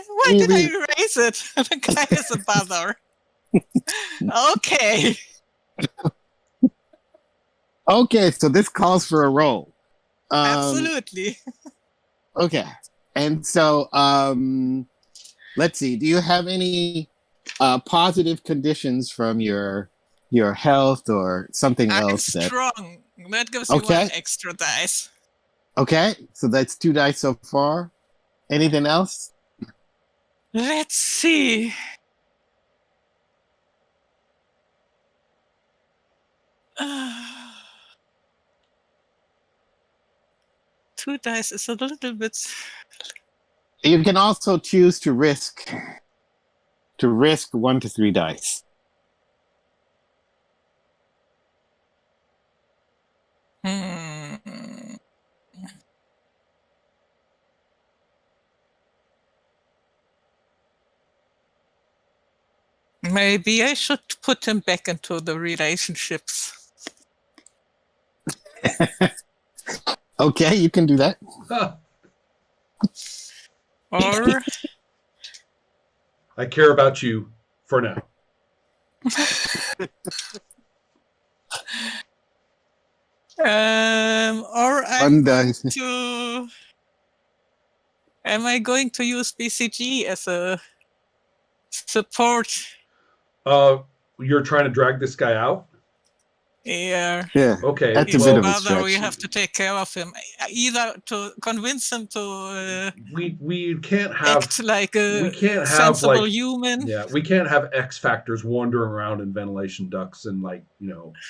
Why did I erase it? The guy is a bother. Okay. Okay, so this calls for a roll. Absolutely. Okay. And so let's see. Do you have any positive conditions from your health or something I'm else that strong. That gives you one extra dice. Okay, so that's 2 dice so far. Anything else? Let's see. Two dice is a little bit. You can also choose to risk 1 to 3 dice. Maybe I should put him back into the relationships. Okay, you can do that. Or I care about you for now. Or I'm going to. Am I going to use BCG as a support? You're trying to drag this guy out? Yeah. Yeah. Okay. That's a bit of a stretch. We have to take care of him, either to convince him to. We can't have act like a sensible human. Yeah, we can't have X factors wandering around in ventilation ducts and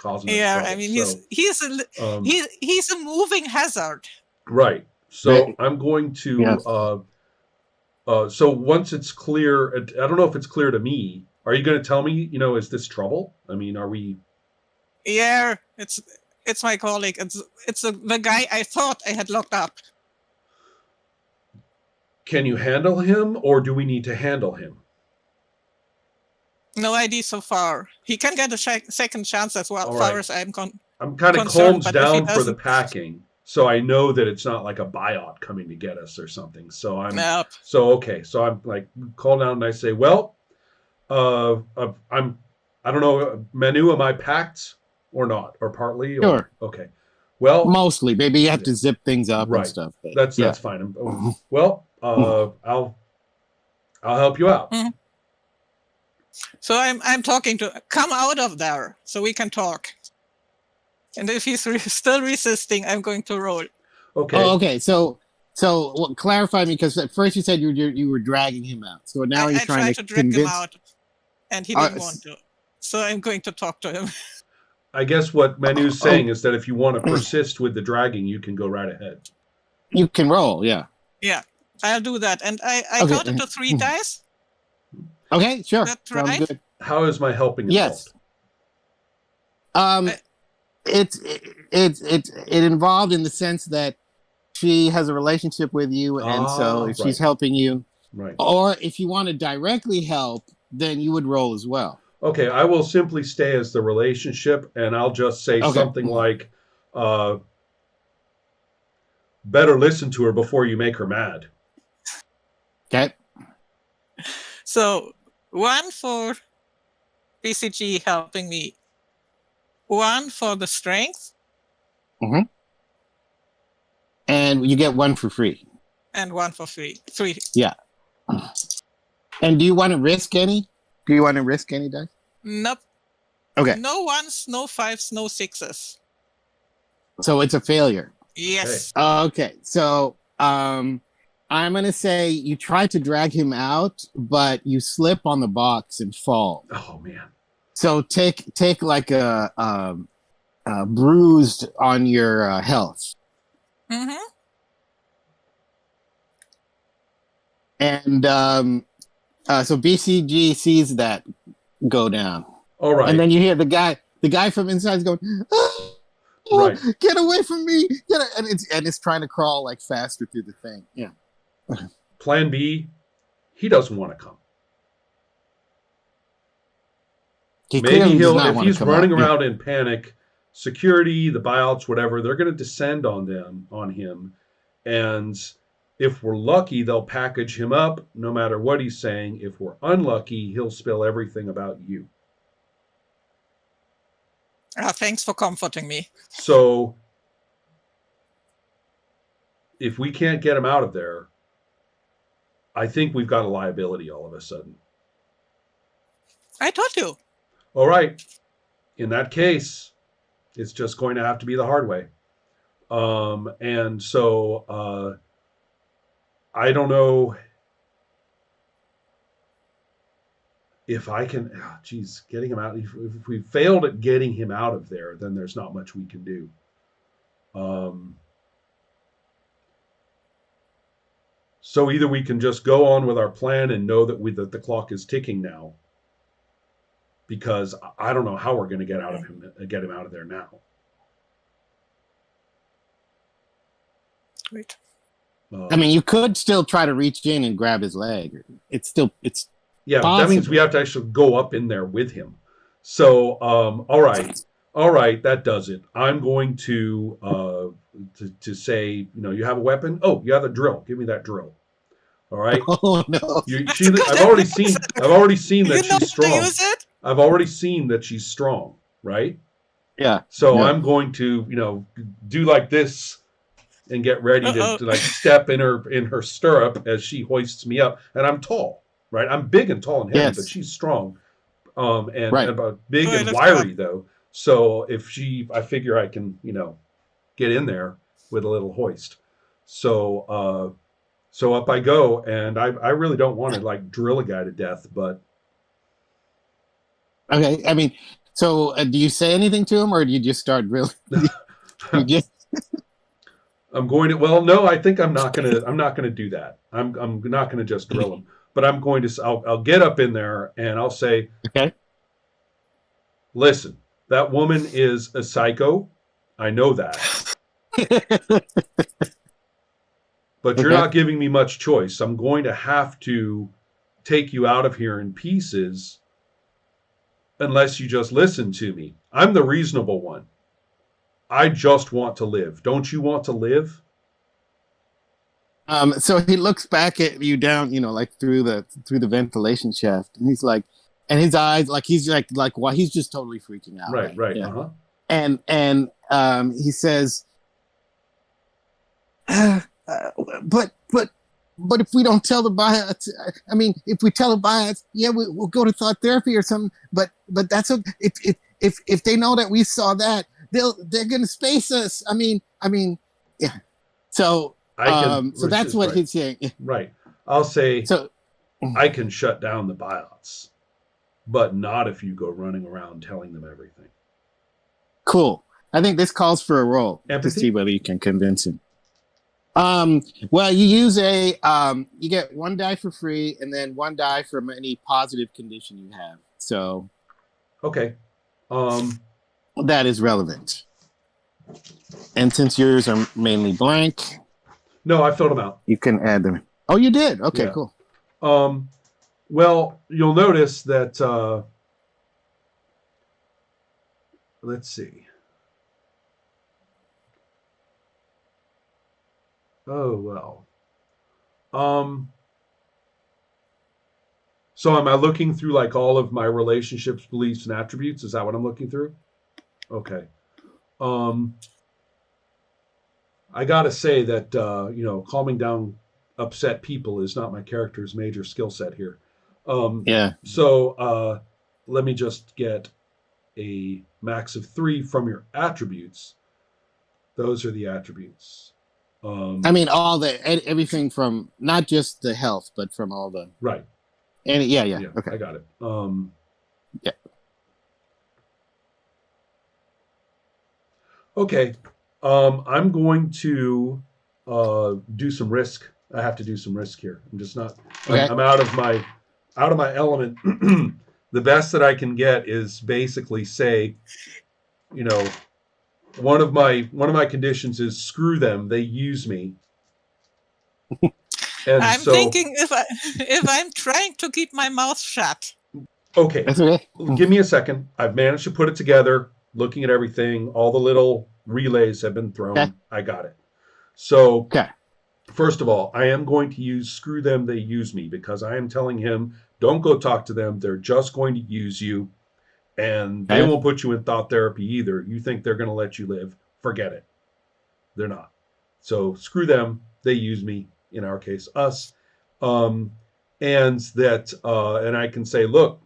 causing. Yeah, trouble. I mean he's a moving hazard. Right. So I'm going to. Yeah. So once it's clear, I don't know if it's clear to me. Are you going to tell me? Is this trouble? I mean, are we? Yeah, it's my colleague. It's the guy I thought I had locked up. Can you handle him, or do we need to handle him? No idea so far. He can get a second chance as well, as far as I'm concerned. I'm kind of calmed down for the packing, so I know that it's not like a biot coming to get us or something. So I'm okay. So I'm like call down and I say, well, I don't know, Manu, am I packed or not, or partly? Or, sure. Okay. Well, mostly. Maybe you have to zip things up and stuff. But that's fine. Well, I'll help you out. Mm-hmm. So I'm talking to come out of there so we can talk. And if he's still resisting, I'm going to roll. Okay. Oh, okay. So clarify me, because at first you said you were dragging him out. So now you're trying to drag him out, and he didn't want to. So I'm going to talk to him. I guess what Manu's saying is that if you want to persist with the dragging, you can go right ahead. You can roll, yeah. Yeah, I'll do that. And I counted to 3 dice. Okay, sure. That's right. Good. How is my helping involved? Yes. It's involved in the sense that she has a relationship with you, and so if she's helping you, or if you want to directly help, then you would roll as well. Okay, I will simply stay as the relationship, and I'll just say something like, better listen to her before you make her mad. Okay. So, 1 for BCG helping me. 1 for the strength. Mm-hmm. And you get 1 for free. And 1 for free. 3. Yeah. And do you want to risk any? Do you want to risk any dice? Nope. Okay. No 1s, no 5s, no 6s. So it's a failure. Yes. Okay. So I'm gonna say you try to drag him out, but you slip on the box and fall. Oh man. So take like a bruised on your health. Mm-hmm. And so BCG sees that go down. All right. And then you hear the guy from inside is going, oh, get away from me. And it's trying to crawl like faster through the thing. Yeah. Plan B, he doesn't want to come. Maybe if he's running around in panic, security, the buyouts, whatever, they're going to descend on him. And If we're lucky, they'll package him up no matter what he's saying. If we're unlucky, he'll spill everything about you. Thanks for comforting me. So if we can't get him out of there, I think we've got a liability all of a sudden. I told you. All right. In that case, it's just going to have to be the hard way. And so I don't know if I can, getting him out. If we failed at getting him out of there, then there's not much we can do. So either we can just go on with our plan and know that that the clock is ticking now, because I don't know how we're going to get him out of there now. Great. I mean, you could still try to reach in and grab his leg. It's yeah. Possible. That means we have to actually go up in there with him. So all right, that does it. I'm going to say, you have a weapon. Oh, you have a drill. Give me that drill. All right. Oh no. I've already seen that she's strong. Use it? I've already seen that she's strong. Right. Yeah. So yeah. I'm going to do like this and get ready to like step in her stirrup as she hoists me up. And I'm tall, right? I'm big and tall and heavy, but she's strong, and about big and wiry though. So I figure I can get in there with a little hoist. So up I go, and I really don't want to like drill a guy to death, but okay. I mean, so do you say anything to him, or do you just start drilling? I'm going to. Well, no, I think I'm not gonna do that. I'm not gonna just drill him, but I'm going to. I'll get up in there and I'll say, okay, listen, that woman is a psycho. I know that, but you're not giving me much choice. I'm going to have to take you out of here in pieces unless you just listen to me. I'm the reasonable one. I just want to live. Don't you want to live? So he looks back at you down, like through the ventilation shaft, and he's like, and his eyes, like he's like, well, he's just totally freaking out. Right. Yeah. Uh-huh. And he says, but if we don't tell the biots, I mean, if we tell the biots, yeah, we'll go to thought therapy or something. But that's if they know that we saw that, they're gonna space us. I mean, yeah. So so that's what he's saying. Right. I'll say. So I can shut down the biots, but not if you go running around telling them everything. Cool. I think this calls for a roll Empathy? To see whether you can convince him. Well, you use you get 1 die for free, and then 1 die from any positive condition you have. So. Okay. That is relevant. And since yours are mainly blank. No, I filled them out. You can add them. Oh, you did? Okay, yeah. Cool. Well, you'll notice that, let's see. Oh, well. So am I looking through like all of my relationships, beliefs, and attributes? Is that what I'm looking through? Okay. I gotta say that calming down upset people is not my character's major skill set here. Yeah. So let me just get a max of 3 from your attributes. Those are the attributes. I mean, everything from not just the health, but from all the right. And yeah. Okay, I got it. Yeah. Okay. I'm going to do some risk. I have to do some risk here. I'm just not. Okay. I'm out of my element. The best that I can get is basically say, one of my conditions is screw them. They use me. And I'm thinking if I'm trying to keep my mouth shut. Okay. Give me a second. I've managed to put it together. Looking at everything, all the little relays have been thrown. Okay. I got it. So first of all, I am going to use screw them, they use me, because I am telling him, don't go talk to them. They're just going to use you, and they won't put you in thought therapy either. You think they're going to let you live. Forget it. They're not. So screw them. They use me, in our case, us. And I can say, look,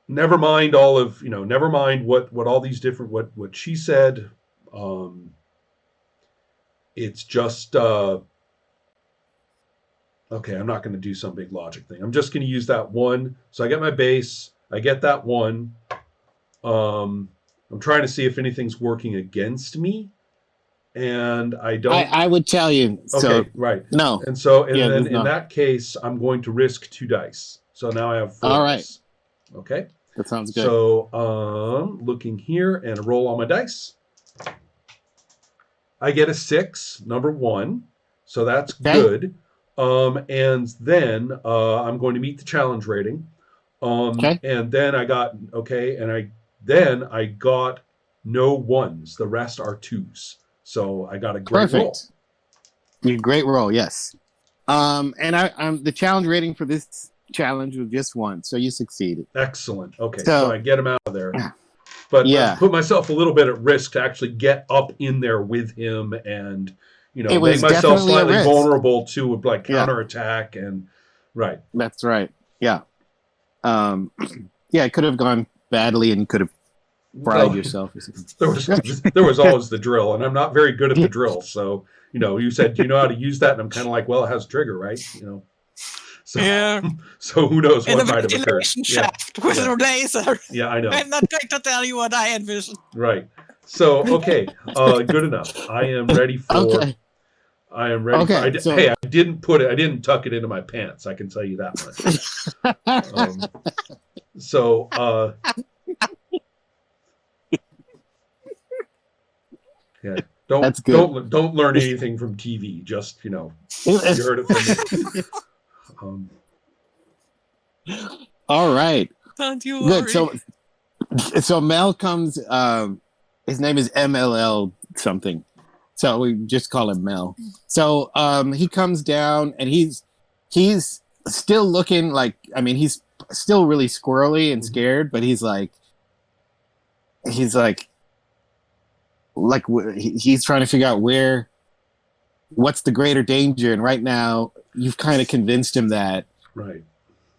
never mind all of, never mind what all these different, what she said. It's just, okay, I'm not going to do some big logic thing. I'm just going to use that one. So I get my base. I get that one. I'm trying to see if anything's working against me. And I don't. I would tell you. So, okay, right. No. And so, then in that case, I'm going to risk 2 dice. So now I have 4 all right. dice. Okay. That sounds good. So, looking here and a roll on my dice. I get a 6, number 1. So that's good. And then I'm going to meet the challenge rating. And then I got, I got no 1s. The rest are 2s. So I got a great roll. Great roll, yes. And I'm the challenge rating for this challenge was just 1, so you succeeded. Excellent. Okay, so I get him out of there. Yeah. But I put myself a little bit at risk to actually get up in there with him and, make myself slightly vulnerable to like counterattack and right. That's right. Yeah. It could have gone badly and could have fried yourself or something. There was always the drill, and I'm not very good at the drill. So, you said, do you know how to use that? And I'm kind of like, well, it has trigger, right? So, so who knows what might have occurred. Shaft with a laser. Yeah, I know. I'm not going to tell you what I envision. Right. So, okay, good enough. I am ready for. Okay. I am ready. Okay. Hey, I didn't tuck it into my pants. I can tell you that much. Yeah. Don't learn anything from TV. Just you heard it from me. All right. Don't you worry. Good. So Mel comes. His name is MLL something. So we just call him Mel. So he comes down and he's still looking like, he's still really squirrely and scared, but he's trying to figure out what's the greater danger. And right now you've kind of convinced him that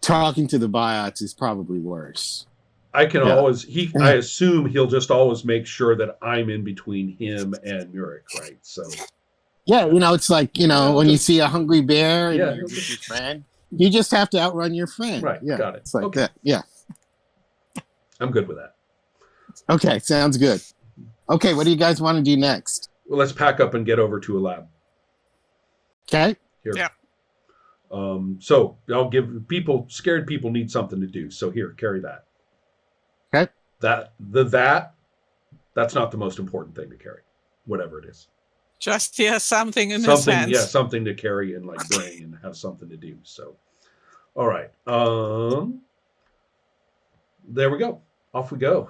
talking to the biots is probably worse. I can I assume he'll just always make sure that I'm in between him and Murik, right? So it's like, when you see a hungry bear and you're with your friend, you just have to outrun your friend. Right, yeah, got it. It's like that. Yeah. I'm good with that. Okay, sounds good. Okay, what do you guys want to do next? Well, let's pack up and get over to a lab. Okay. Here. Yeah. So I'll give scared people need something to do. So here, carry that. Okay. That's not the most important thing to carry, whatever it is. Just something in his hands. Yeah, something to carry and like bring and have something to do. So, all right. There we go. Off we go.